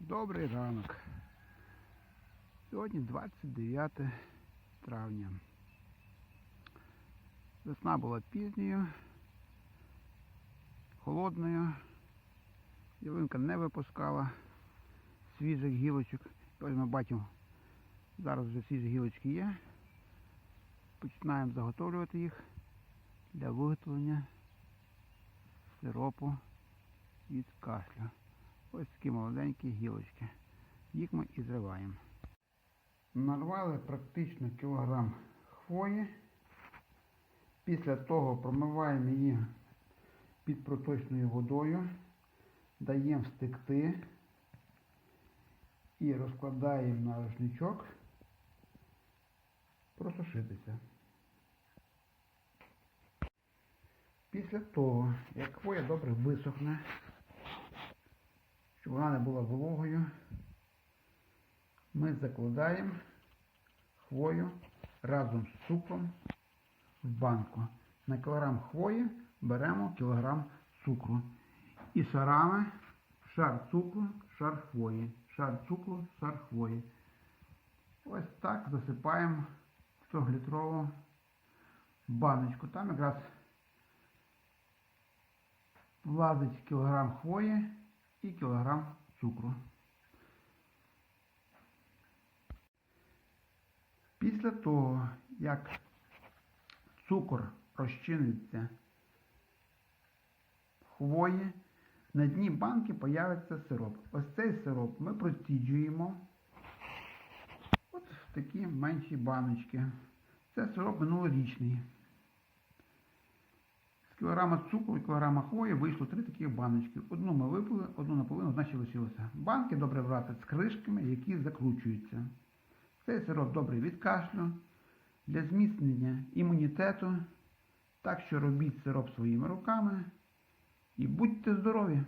Добрий ранок. Сьогодні 29 травня. Весна була пізньою, холодною. Ялинка не випускала свіжих гілочок. Ось ми бачимо, зараз вже свіжі гілочки є. Починаємо заготовлювати їх для виготовлення сиропу від кашлю. Ось такі молоденькі гілочки. Їх ми і зриваємо. Нарвали практично кілограм хвої. Після того промиваємо її під проточною водою, даємо стекти і розкладаємо на рушничок просушитися. Після того, як хвоя добре висохне, щоб вона не була вологою, ми закладаємо хвою разом з цукром в банку. На кілограм хвої беремо кілограм цукру. І шарами шар цукру, шар хвої, шар цукру, шар хвої. Ось так засипаємо в 100-літрову баночку. Там якраз влазить кілограм хвої і кілограм цукру. Після того, як цукор розчиниться в хвої, на дні банки появиться сироп. Ось цей сироп ми проціджуємо от в такі менші баночки. Це сироп минулорічний. З кілограма цукру і кілограма хвої вийшло 3 такі баночки. Одну ми випили, одну наполовину, одна ще лишилася. Банки добре брати з кришками, які закручуються. Цей сироп добрий від кашлю, для зміцнення імунітету. Так що робіть сироп своїми руками і будьте здорові!